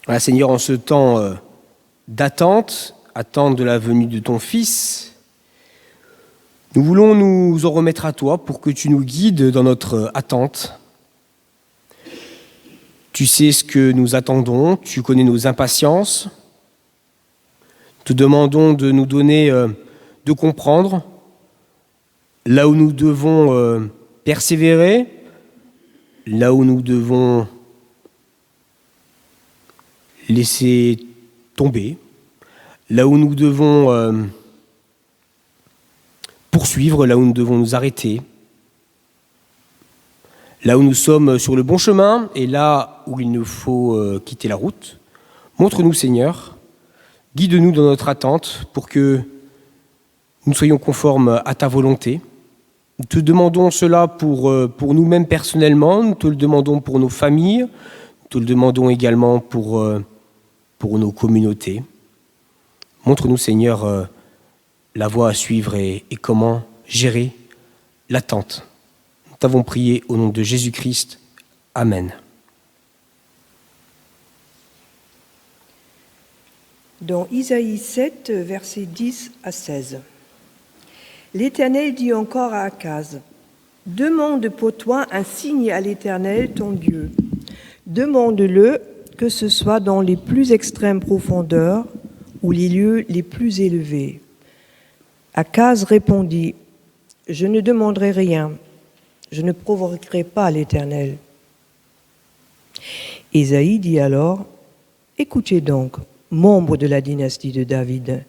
Voilà, Seigneur, en ce temps d'attente, attente de la venue de ton Fils, nous voulons nous en remettre à toi pour que tu nous guides dans notre attente. Tu sais ce que nous attendons, tu connais nos impatiences. Te demandons de nous donner, de comprendre là où nous devons persévérer, là où nous devons laisser tomber, là où nous devons poursuivre, là où nous devons nous arrêter, là où nous sommes sur le bon chemin et là où il nous faut quitter la route. Montre-nous, Seigneur, guide-nous dans notre attente pour que nous soyons conformes à ta volonté. Nous te demandons cela pour nous-mêmes personnellement, nous te le demandons pour nos familles, nous te le demandons également pour nos communautés. Montre-nous, Seigneur, la voie à suivre et comment gérer l'attente. Nous t'avons prié au nom de Jésus-Christ. Amen. Dans Isaïe 7, versets 10 à 16. L'Éternel dit encore à Akaz, « Demande pour toi un signe à l'Éternel, ton Dieu. Demande-le, que ce soit dans les plus extrêmes profondeurs ou les lieux les plus élevés. » Akaz répondit, « Je ne demanderai rien, je ne provoquerai pas l'Éternel. » Isaïe dit alors, « Écoutez donc, membres de la dynastie de David,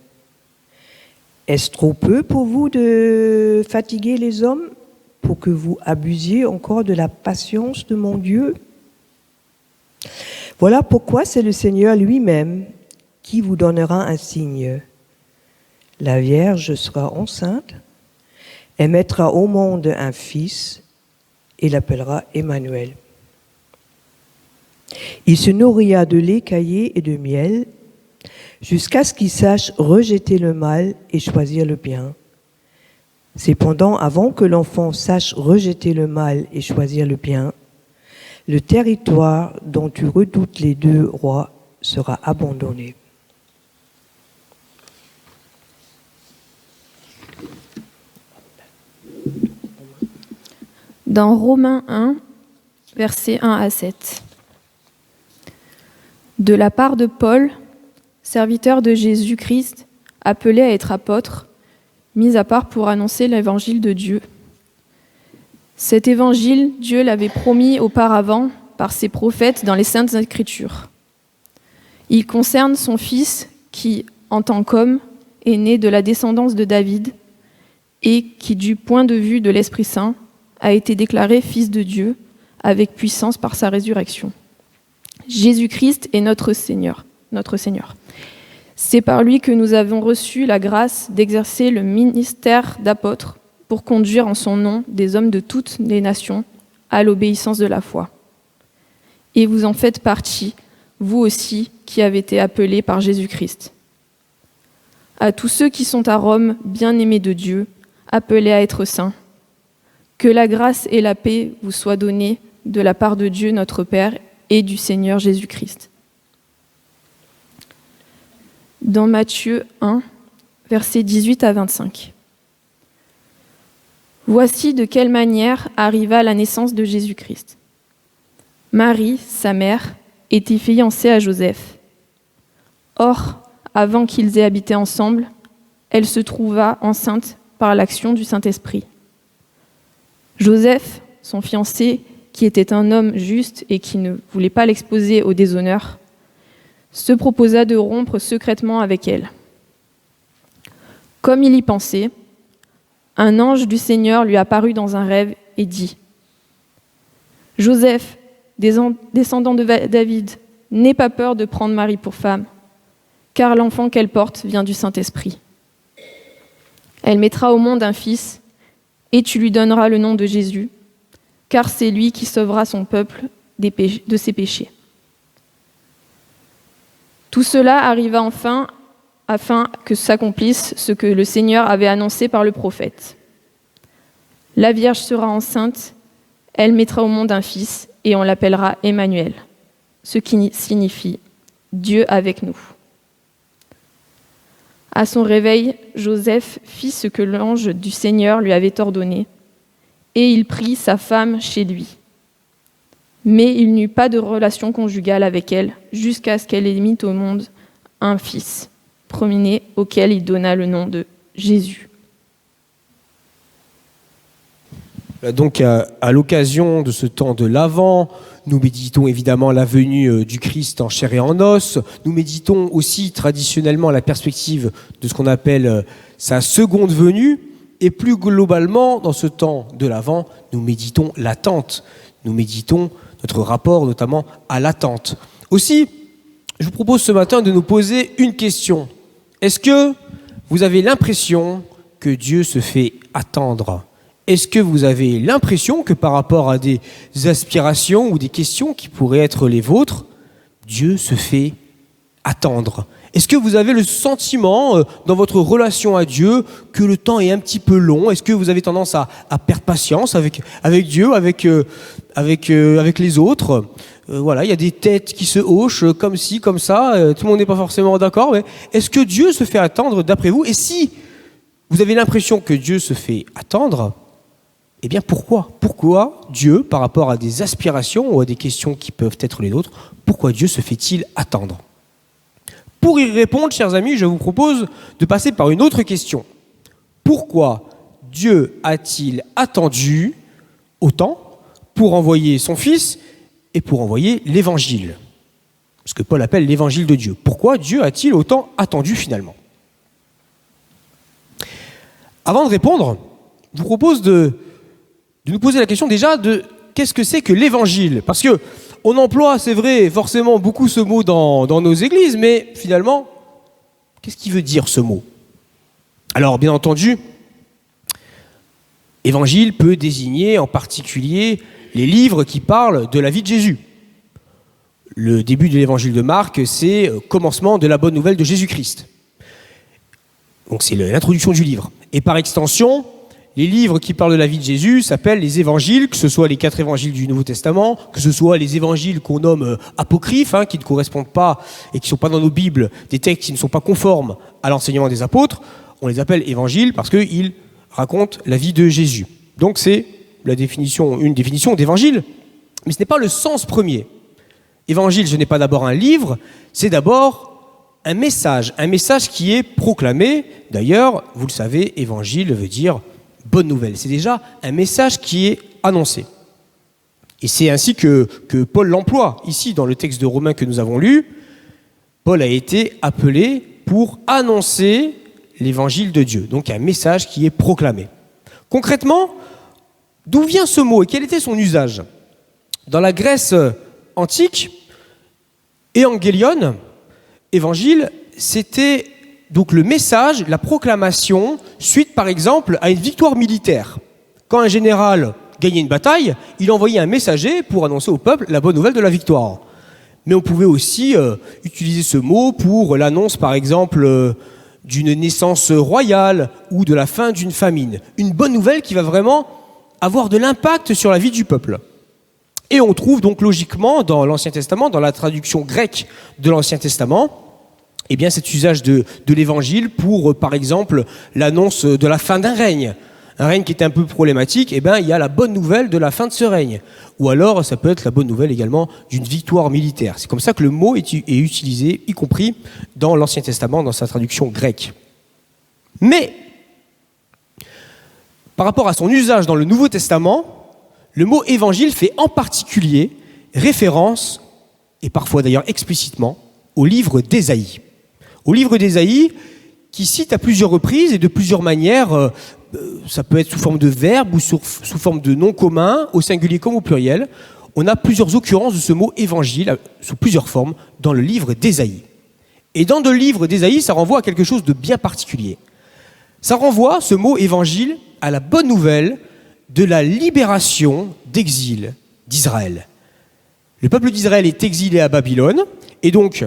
est-ce trop peu pour vous de fatiguer les hommes pour que vous abusiez encore de la patience de mon Dieu? Voilà pourquoi c'est le Seigneur lui-même qui vous donnera un signe. La Vierge sera enceinte, elle mettra au monde un fils et l'appellera Emmanuel. Il se nourrira de lait caillé et de miel, jusqu'à ce qu'il sache rejeter le mal et choisir le bien. Cependant, avant que l'enfant sache rejeter le mal et choisir le bien, le territoire dont tu redoutes les deux rois sera abandonné. » Dans Romains 1, versets 1 à 7. De la part de Paul, serviteur de Jésus-Christ, appelé à être apôtre, mis à part pour annoncer l'évangile de Dieu. Cet évangile, Dieu l'avait promis auparavant par ses prophètes dans les Saintes Écritures. Il concerne son Fils qui, en tant qu'homme, est né de la descendance de David et qui, du point de vue de l'Esprit Saint, a été déclaré Fils de Dieu avec puissance par sa résurrection. Jésus-Christ est notre Seigneur. C'est par lui que nous avons reçu la grâce d'exercer le ministère d'apôtre pour conduire en son nom des hommes de toutes les nations à l'obéissance de la foi. Et vous en faites partie, vous aussi qui avez été appelés par Jésus-Christ. À tous ceux qui sont à Rome, bien-aimés de Dieu, appelés à être saints, que la grâce et la paix vous soient données de la part de Dieu notre Père et du Seigneur Jésus-Christ. Dans Matthieu 1, versets 18 à 25. Voici de quelle manière arriva la naissance de Jésus-Christ. Marie, sa mère, était fiancée à Joseph. Or, avant qu'ils aient habité ensemble, elle se trouva enceinte par l'action du Saint-Esprit. Joseph, son fiancé, qui était un homme juste et qui ne voulait pas l'exposer au déshonneur, se proposa de rompre secrètement avec elle. Comme il y pensait, un ange du Seigneur lui apparut dans un rêve et dit : « Joseph, descendant de David, n'aie pas peur de prendre Marie pour femme, car l'enfant qu'elle porte vient du Saint-Esprit. Elle mettra au monde un fils, et tu lui donneras le nom de Jésus, car c'est lui qui sauvera son peuple de ses péchés. » Tout cela arriva enfin afin que s'accomplisse ce que le Seigneur avait annoncé par le prophète. La Vierge sera enceinte, elle mettra au monde un fils, et on l'appellera Emmanuel, ce qui signifie Dieu avec nous. À son réveil, Joseph fit ce que l'ange du Seigneur lui avait ordonné, et il prit sa femme chez lui. Mais il n'eut pas de relation conjugale avec elle, jusqu'à ce qu'elle ait mis au monde un fils, premier-né auquel il donna le nom de Jésus. Donc, à l'occasion de ce temps de l'Avent, nous méditons évidemment la venue du Christ en chair et en os. Nous méditons aussi traditionnellement la perspective de ce qu'on appelle sa seconde venue. Et plus globalement, dans ce temps de l'Avent, nous méditons l'attente. Nous méditons notre rapport notamment à l'attente. Aussi, je vous propose ce matin de nous poser une question. Est-ce que vous avez l'impression que Dieu se fait attendre ? Est-ce que vous avez l'impression que par rapport à des aspirations ou des questions qui pourraient être les vôtres, Dieu se fait attendre ? Est-ce que vous avez le sentiment dans votre relation à Dieu que le temps est un petit peu long ? Est-ce que vous avez tendance à perdre patience avec Dieu, avec les autres ? Voilà, il y a des têtes qui se hochent comme ci, comme ça, tout le monde n'est pas forcément d'accord, mais est-ce que Dieu se fait attendre d'après vous ? Et si vous avez l'impression que Dieu se fait attendre, eh bien pourquoi ? Pourquoi Dieu, par rapport à des aspirations ou à des questions qui peuvent être les nôtres, pourquoi Dieu se fait-il attendre ? Pour y répondre, chers amis, je vous propose de passer par une autre question. Pourquoi Dieu a-t-il attendu autant pour envoyer son Fils et pour envoyer l'Évangile ? Ce que Paul appelle l'Évangile de Dieu. Pourquoi Dieu a-t-il autant attendu finalement ? Avant de répondre, je vous propose de nous poser la question déjà de qu'est-ce que c'est que l'Évangile ? Parce que on emploie, c'est vrai, forcément beaucoup ce mot dans nos églises, mais finalement, qu'est-ce qu'il veut dire ce mot ? Alors, bien entendu, Évangile peut désigner en particulier les livres qui parlent de la vie de Jésus. Le début de l'Évangile de Marc, c'est commencement de la bonne nouvelle de Jésus-Christ. Donc c'est l'introduction du livre. Et par extension, les livres qui parlent de la vie de Jésus s'appellent les évangiles, que ce soit les 4 évangiles du Nouveau Testament, que ce soit les évangiles qu'on nomme apocryphes, qui ne correspondent pas et qui ne sont pas dans nos Bibles, des textes qui ne sont pas conformes à l'enseignement des apôtres. On les appelle évangiles parce qu'ils racontent la vie de Jésus. Donc c'est une définition d'évangile, mais ce n'est pas le sens premier. Évangile, ce n'est pas d'abord un livre, c'est d'abord un message qui est proclamé. D'ailleurs, vous le savez, évangile veut dire bonne nouvelle. C'est déjà un message qui est annoncé. Et c'est ainsi que Paul l'emploie. Ici, dans le texte de Romains que nous avons lu, Paul a été appelé pour annoncer l'évangile de Dieu. Donc un message qui est proclamé. Concrètement, d'où vient ce mot et quel était son usage ? Dans la Grèce antique, évangélion, évangile, c'était donc le message, la proclamation, suite par exemple à une victoire militaire. Quand un général gagnait une bataille, il envoyait un messager pour annoncer au peuple la bonne nouvelle de la victoire. Mais on pouvait aussi utiliser ce mot pour l'annonce par exemple d'une naissance royale ou de la fin d'une famine. Une bonne nouvelle qui va vraiment avoir de l'impact sur la vie du peuple. Et on trouve donc logiquement dans l'Ancien Testament, dans la traduction grecque de l'Ancien Testament, eh bien cet usage de l'évangile pour, par exemple, l'annonce de la fin d'un règne. Un règne qui était un peu problématique, eh bien il y a la bonne nouvelle de la fin de ce règne. Ou alors ça peut être la bonne nouvelle également d'une victoire militaire. C'est comme ça que le mot est utilisé, y compris dans l'Ancien Testament, dans sa traduction grecque. Mais, par rapport à son usage dans le Nouveau Testament, le mot évangile fait en particulier référence, et parfois d'ailleurs explicitement, au livre d'Ésaïe. Au livre d'Ésaïe, qui cite à plusieurs reprises et de plusieurs manières, ça peut être sous forme de verbe ou sous forme de nom commun, au singulier comme au pluriel. On a plusieurs occurrences de ce mot évangile, sous plusieurs formes, dans le livre d'Ésaïe. Et dans le livre d'Ésaïe, ça renvoie à quelque chose de bien particulier. Ça renvoie, ce mot évangile, à la bonne nouvelle de la libération d'exil d'Israël. Le peuple d'Israël est exilé à Babylone, et donc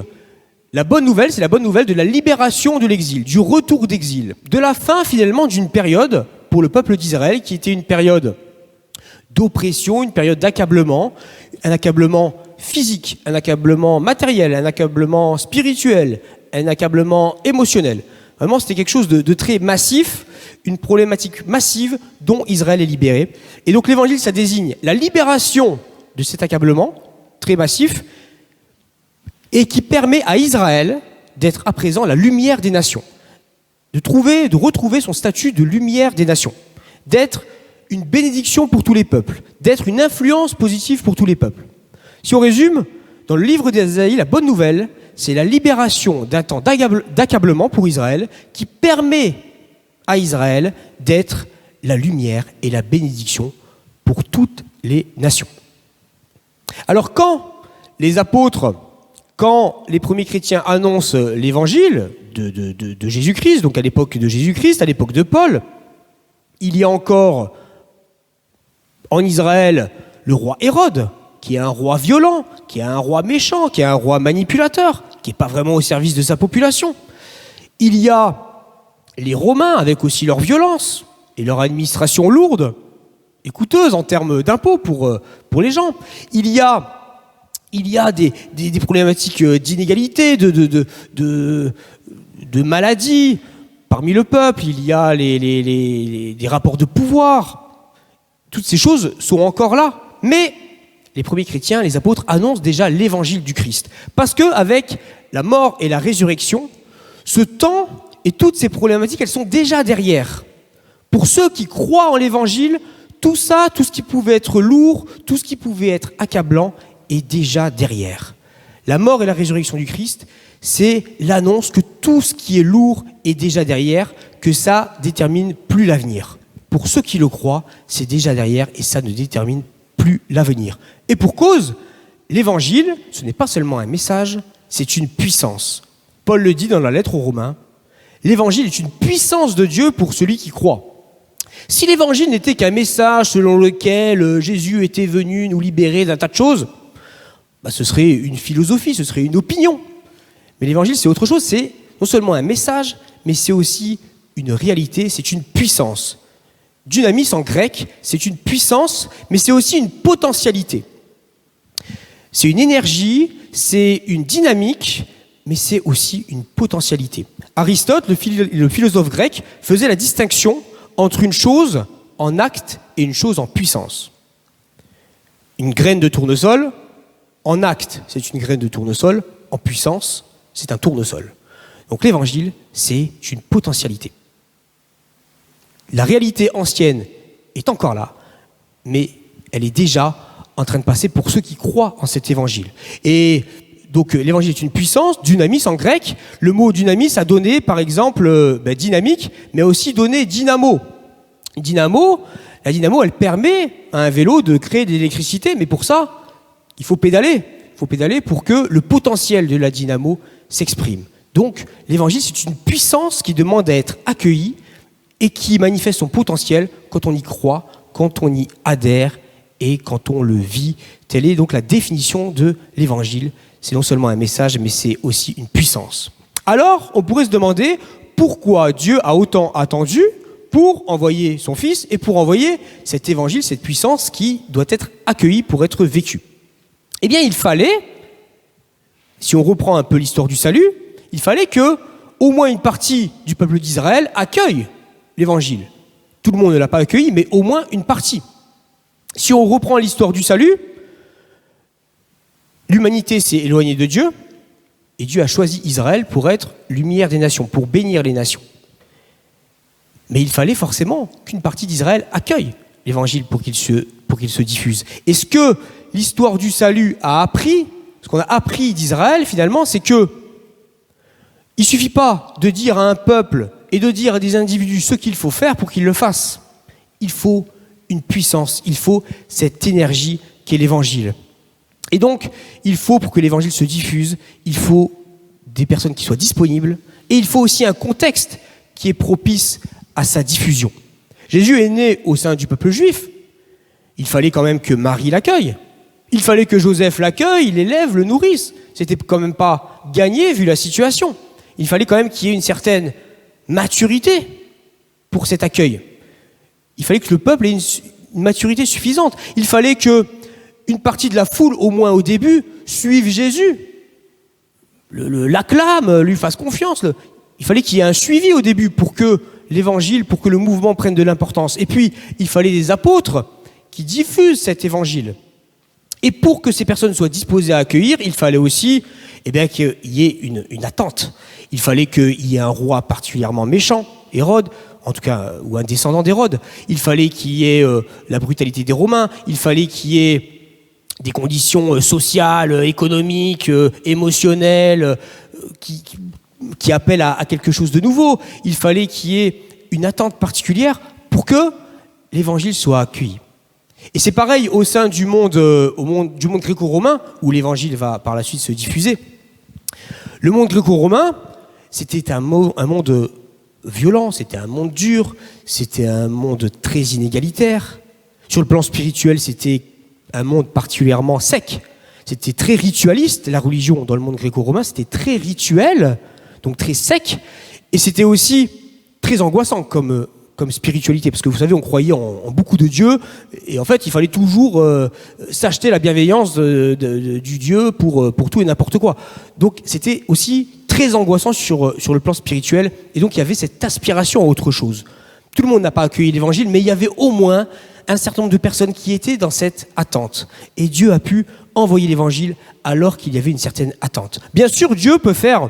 la bonne nouvelle, c'est la bonne nouvelle de la libération de l'exil, du retour d'exil, de la fin finalement d'une période pour le peuple d'Israël qui était une période d'oppression, une période d'accablement, un accablement physique, un accablement matériel, un accablement spirituel, un accablement émotionnel. Vraiment, c'était quelque chose de très massif, une problématique massive dont Israël est libéré. Et donc l'évangile, ça désigne la libération de cet accablement très massif et qui permet à Israël d'être à présent la lumière des nations, de retrouver son statut de lumière des nations, d'être une bénédiction pour tous les peuples, d'être une influence positive pour tous les peuples. Si on résume, dans le livre d'Ésaïe, la bonne nouvelle, c'est la libération d'un temps d'accablement pour Israël qui permet à Israël d'être la lumière et la bénédiction pour toutes les nations. Alors quand les apôtres, quand les premiers chrétiens annoncent l'évangile de Jésus-Christ, donc à l'époque de Jésus-Christ, à l'époque de Paul, il y a encore en Israël le roi Hérode, qui est un roi violent, qui est un roi méchant, qui est un roi manipulateur, qui n'est pas vraiment au service de sa population. Il y a les Romains, avec aussi leur violence et leur administration lourde et coûteuse en termes d'impôts pour les gens. Il y a des problématiques d'inégalité, de maladies parmi le peuple. Il y a des rapports de pouvoir. Toutes ces choses sont encore là. Mais les premiers chrétiens, les apôtres, annoncent déjà l'évangile du Christ. Parce qu'avec la mort et la résurrection, ce temps et toutes ces problématiques, elles sont déjà derrière. Pour ceux qui croient en l'évangile, tout ça, tout ce qui pouvait être lourd, tout ce qui pouvait être accablant, est déjà derrière. La mort et la résurrection du Christ, c'est l'annonce que tout ce qui est lourd est déjà derrière, que ça détermine plus l'avenir. Pour ceux qui le croient, c'est déjà derrière et ça ne détermine plus l'avenir. Et pour cause, l'évangile, ce n'est pas seulement un message, c'est une puissance. Paul le dit dans la lettre aux Romains, l'évangile est une puissance de Dieu pour celui qui croit. Si l'évangile n'était qu'un message selon lequel Jésus était venu nous libérer d'un tas de choses, ce serait une philosophie, ce serait une opinion. Mais l'évangile, c'est autre chose, c'est non seulement un message, mais c'est aussi une réalité, c'est une puissance. Dynamis en grec, c'est une puissance, mais c'est aussi une potentialité. C'est une énergie, c'est une dynamique, mais c'est aussi une potentialité. Aristote, le philosophe grec, faisait la distinction entre une chose en acte et une chose en puissance. Une graine de tournesol, en acte, c'est une graine de tournesol, en puissance, c'est un tournesol. Donc l'évangile, c'est une potentialité. La réalité ancienne est encore là, mais elle est déjà en train de passer pour ceux qui croient en cet évangile. Et donc l'évangile est une puissance, dynamis en grec. Le mot dynamis a donné par exemple dynamique, mais aussi donné dynamo. La dynamo, elle permet à un vélo de créer de l'électricité, mais pour ça, il faut pédaler. Il faut pédaler pour que le potentiel de la dynamo s'exprime. Donc l'évangile, c'est une puissance qui demande à être accueillie et qui manifeste son potentiel quand on y croit, quand on y adhère et quand on le vit. Telle est donc la définition de l'évangile. C'est non seulement un message, mais c'est aussi une puissance. Alors, on pourrait se demander pourquoi Dieu a autant attendu pour envoyer son Fils et pour envoyer cet évangile, cette puissance qui doit être accueillie pour être vécue. Eh bien, il fallait, si on reprend un peu l'histoire du salut, il fallait que au moins une partie du peuple d'Israël accueille l'évangile. Tout le monde ne l'a pas accueilli, mais au moins une partie. Si on reprend l'histoire du salut, l'humanité s'est éloignée de Dieu et Dieu a choisi Israël pour être lumière des nations, pour bénir les nations. Mais il fallait forcément qu'une partie d'Israël accueille l'évangile pour qu'il se diffuse. Et ce que l'histoire du salut a appris, ce qu'on a appris d'Israël finalement, c'est que il ne suffit pas de dire à un peuple et de dire à des individus ce qu'il faut faire pour qu'ils le fassent. Il faut une puissance, il faut cette énergie qu'est l'évangile. Et donc, il faut, pour que l'évangile se diffuse, il faut des personnes qui soient disponibles et il faut aussi un contexte qui est propice à sa diffusion. Jésus est né au sein du peuple juif. Il fallait quand même que Marie l'accueille. Il fallait que Joseph l'accueille, l'élève, le nourrisse. C'était quand même pas gagné vu la situation. Il fallait quand même qu'il y ait une certaine maturité pour cet accueil. Il fallait que le peuple ait une maturité suffisante. Il fallait que une partie de la foule, au moins au début, suivent Jésus, l'acclament, lui fassent confiance. Il fallait qu'il y ait un suivi au début pour que l'évangile, pour que le mouvement prenne de l'importance. Et puis, il fallait des apôtres qui diffusent cet évangile. Et pour que ces personnes soient disposées à accueillir, il fallait aussi qu'il y ait une attente. Il fallait qu'il y ait un roi particulièrement méchant, Hérode, en tout cas, ou un descendant d'Hérode. Il fallait qu'il y ait la brutalité des Romains. Il fallait qu'il y ait des conditions sociales, économiques, émotionnelles, qui appellent à quelque chose de nouveau. Il fallait qu'il y ait une attente particulière pour que l'évangile soit accueilli. Et c'est pareil au sein du monde gréco-romain, où l'évangile va par la suite se diffuser. Le monde gréco-romain, c'était un monde violent, c'était un monde dur, c'était un monde très inégalitaire. Sur le plan spirituel, c'était un monde particulièrement sec. C'était très ritualiste, la religion dans le monde gréco-romain, c'était très rituel, donc très sec. Et c'était aussi très angoissant comme spiritualité, parce que vous savez, on croyait en beaucoup de dieux, et en fait, il fallait toujours s'acheter la bienveillance du Dieu pour tout et n'importe quoi. Donc, c'était aussi très angoissant sur le plan spirituel, et donc il y avait cette aspiration à autre chose. Tout le monde n'a pas accueilli l'évangile, mais il y avait au moins un certain nombre de personnes qui étaient dans cette attente. Et Dieu a pu envoyer l'évangile alors qu'il y avait une certaine attente. Bien sûr, Dieu peut faire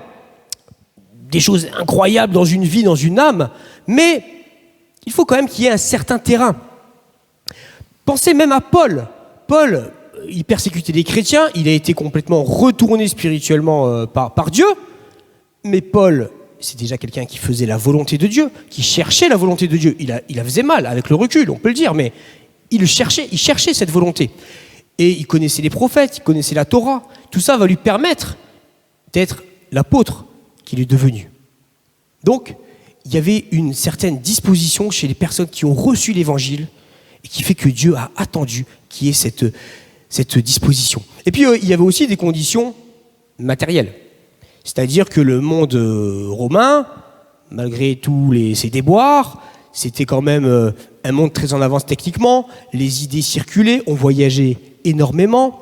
des choses incroyables dans une vie, dans une âme, mais il faut quand même qu'il y ait un certain terrain. Pensez même à Paul. Paul, il persécutait les chrétiens, il a été complètement retourné spirituellement par Dieu, mais Paul, c'est déjà quelqu'un qui faisait la volonté de Dieu, qui cherchait la volonté de Dieu. Il la faisait mal, avec le recul, on peut le dire, mais il cherchait cette volonté. Et il connaissait les prophètes, il connaissait la Torah. Tout ça va lui permettre d'être l'apôtre qu'il est devenu. Donc, il y avait une certaine disposition chez les personnes qui ont reçu l'évangile et qui fait que Dieu a attendu qu'il y ait cette disposition. Et puis, il y avait aussi des conditions matérielles. C'est-à-dire que le monde romain, malgré tous ses déboires, c'était quand même un monde très en avance techniquement. Les idées circulaient, on voyageait énormément.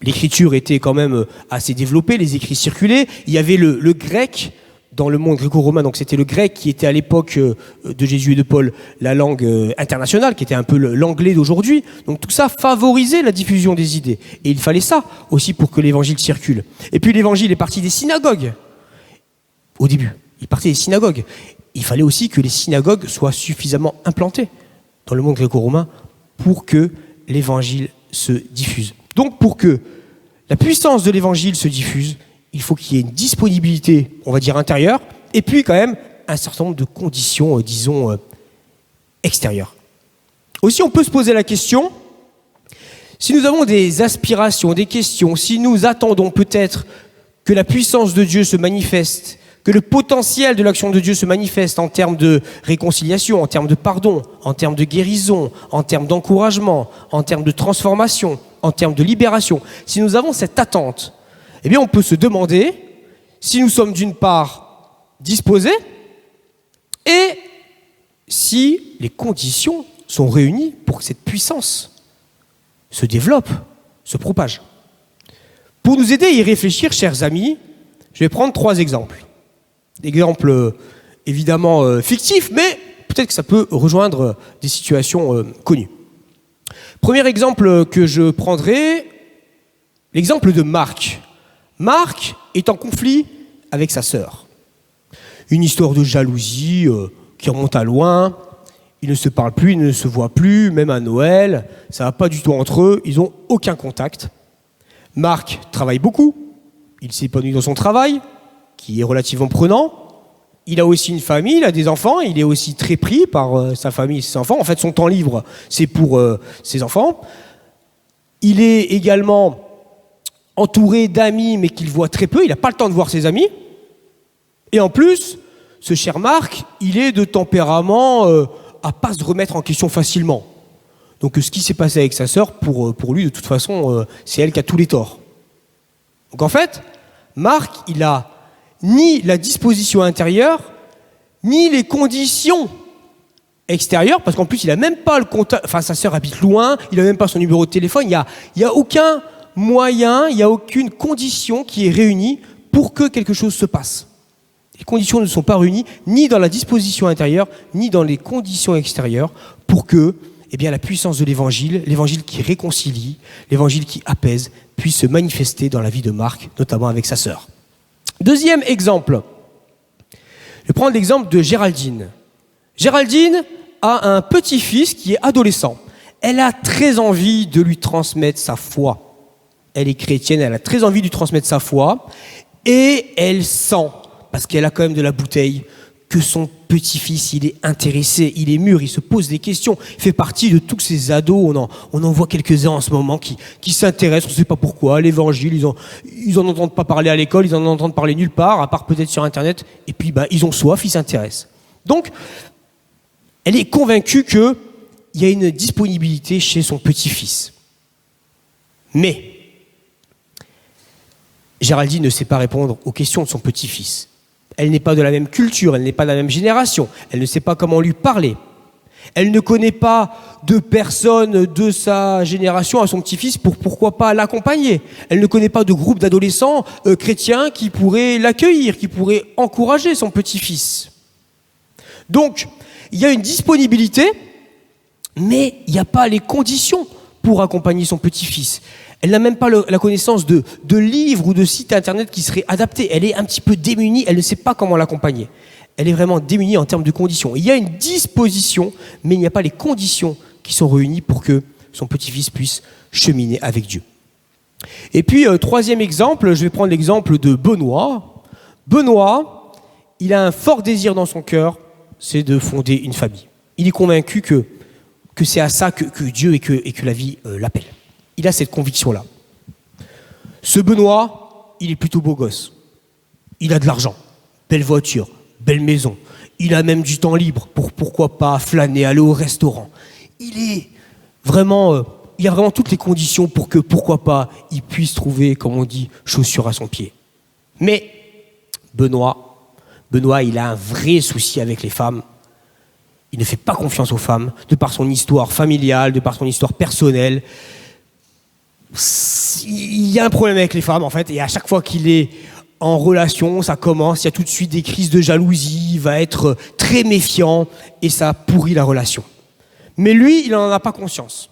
L'écriture était quand même assez développée, les écrits circulaient. Il y avait le grec dans le monde gréco-romain, donc c'était le grec qui était à l'époque de Jésus et de Paul la langue internationale, qui était un peu l'anglais d'aujourd'hui. Donc tout ça favorisait la diffusion des idées. Et il fallait ça aussi pour que l'évangile circule. Et puis l'évangile est parti des synagogues. Au début, il partait des synagogues. Il fallait aussi que les synagogues soient suffisamment implantées dans le monde gréco-romain pour que l'évangile se diffuse. Donc pour que la puissance de l'évangile se diffuse, il faut qu'il y ait une disponibilité, on va dire, intérieure, et puis quand même un certain nombre de conditions, disons, extérieures. Aussi, on peut se poser la question, si nous avons des aspirations, des questions, si nous attendons peut-être que la puissance de Dieu se manifeste, que le potentiel de l'action de Dieu se manifeste en termes de réconciliation, en termes de pardon, en termes de guérison, en termes d'encouragement, en termes de transformation, en termes de libération, si nous avons cette attente, eh bien, on peut se demander si nous sommes d'une part disposés et si les conditions sont réunies pour que cette puissance se développe, se propage. Pour nous aider à y réfléchir, chers amis, je vais prendre 3 exemples. Des exemples évidemment fictifs, mais peut-être que ça peut rejoindre des situations connues. Premier exemple que je prendrai, l'exemple de Marc. Marc est en conflit avec sa sœur. Une histoire de jalousie qui remonte à loin. Ils ne se parlent plus, ils ne se voient plus, même à Noël. Ça ne va pas du tout entre eux, ils n'ont aucun contact. Marc travaille beaucoup, il s'épanouit dans son travail, qui est relativement prenant. Il a aussi une famille, il a des enfants, il est aussi très pris par sa famille et ses enfants. En fait, son temps libre, c'est pour ses enfants. Il est également entouré d'amis, mais qu'il voit très peu, il n'a pas le temps de voir ses amis. Et en plus, ce cher Marc, il est de tempérament à ne pas se remettre en question facilement. Donc ce qui s'est passé avec sa sœur, pour lui, de toute façon, c'est elle qui a tous les torts. Donc en fait, Marc, il a ni la disposition intérieure, ni les conditions extérieures, parce qu'en plus, il n'a même pas le contact, enfin sa sœur habite loin, il n'a même pas son numéro de téléphone, il n'y a aucun moyen, il n'y a aucune condition qui est réunie pour que quelque chose se passe. Les conditions ne sont pas réunies ni dans la disposition intérieure, ni dans les conditions extérieures pour que la puissance de l'évangile qui réconcilie, l'évangile qui apaise, puisse se manifester dans la vie de Marc, notamment avec sa sœur. Deuxième exemple. Je vais prendre l'exemple de Géraldine. Géraldine a un petit-fils qui est adolescent. Elle a très envie de lui transmettre sa foi. Elle est chrétienne, elle a très envie de lui transmettre sa foi. Et elle sent, parce qu'elle a quand même de la bouteille, que son petit-fils, il est intéressé, il est mûr, il se pose des questions. Il fait partie de tous ces ados, on en voit quelques-uns en ce moment qui s'intéressent, on ne sait pas pourquoi, à l'évangile, ils en entendent pas parler à l'école, ils en entendent parler nulle part, à part peut-être sur Internet, et puis ils ont soif, ils s'intéressent. Donc, elle est convaincue qu'il y a une disponibilité chez son petit-fils. Mais Géraldine ne sait pas répondre aux questions de son petit-fils. Elle n'est pas de la même culture, elle n'est pas de la même génération, elle ne sait pas comment lui parler. Elle ne connaît pas de personne de sa génération à son petit-fils pour pourquoi pas l'accompagner. Elle ne connaît pas de groupe d'adolescents chrétiens qui pourraient l'accueillir, qui pourraient encourager son petit-fils. Donc, il y a une disponibilité, mais il n'y a pas les conditions pour accompagner son petit-fils. Elle n'a même pas la connaissance de livres ou de sites internet qui seraient adaptés. Elle est un petit peu démunie, elle ne sait pas comment l'accompagner. Elle est vraiment démunie en termes de conditions. Il y a une disposition, mais il n'y a pas les conditions qui sont réunies pour que son petit-fils puisse cheminer avec Dieu. Et puis, troisième exemple, je vais prendre l'exemple de Benoît. Benoît, il a un fort désir dans son cœur, c'est de fonder une famille. Il est convaincu que c'est à ça que Dieu et que la vie l'appelle. Il a cette conviction-là. Ce Benoît, il est plutôt beau gosse. Il a de l'argent, belle voiture, belle maison. Il a même du temps libre pour, pourquoi pas, flâner, aller au restaurant. Il a vraiment toutes les conditions pour que, pourquoi pas, il puisse trouver, comme on dit, chaussure à son pied. Mais Benoît, il a un vrai souci avec les femmes. Il ne fait pas confiance aux femmes, de par son histoire familiale, de par son histoire personnelle. Il y a un problème avec les femmes, en fait, et à chaque fois qu'il est en relation, ça commence, il y a tout de suite des crises de jalousie, il va être très méfiant, et ça pourrit la relation. Mais lui, il n'en a pas conscience.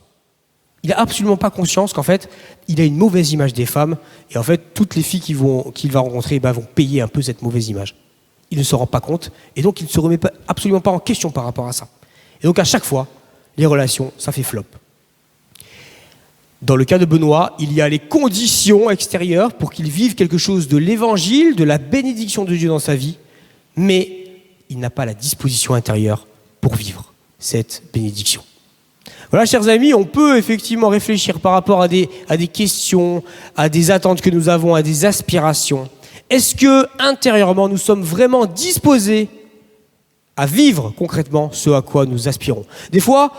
Il n'a absolument pas conscience qu'en fait, il a une mauvaise image des femmes, et en fait, toutes les filles qu'il va rencontrer vont payer un peu cette mauvaise image. Il ne se rend pas compte, et donc il ne se remet absolument pas en question par rapport à ça. Et donc à chaque fois, les relations, ça fait flop. Dans le cas de Benoît, il y a les conditions extérieures pour qu'il vive quelque chose de l'évangile, de la bénédiction de Dieu dans sa vie, mais il n'a pas la disposition intérieure pour vivre cette bénédiction. Voilà, chers amis, on peut effectivement réfléchir par rapport à des questions, à des attentes que nous avons, à des aspirations. Est-ce que, intérieurement, nous sommes vraiment disposés à vivre concrètement ce à quoi nous aspirons ? Des fois,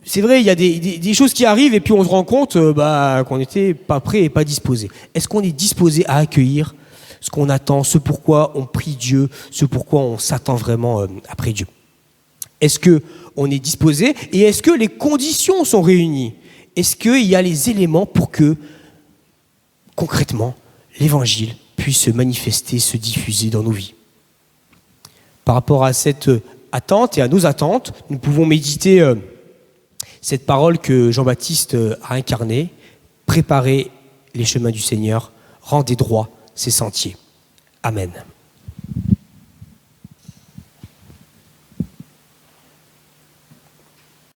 c'est vrai, il y a des choses qui arrivent et puis on se rend compte qu'on n'était pas prêt et pas disposé. Est-ce qu'on est disposé à accueillir ce qu'on attend, ce pourquoi on prie Dieu, ce pourquoi on s'attend vraiment après Dieu ? Est-ce qu'on est disposé et est-ce que les conditions sont réunies ? Est-ce qu'il y a les éléments pour que, concrètement, l'évangile puisse se manifester, se diffuser dans nos vies ? Par rapport à cette attente et à nos attentes, nous pouvons méditer cette parole que Jean-Baptiste a incarnée: préparez les chemins du Seigneur, rendez droit ses sentiers. Amen.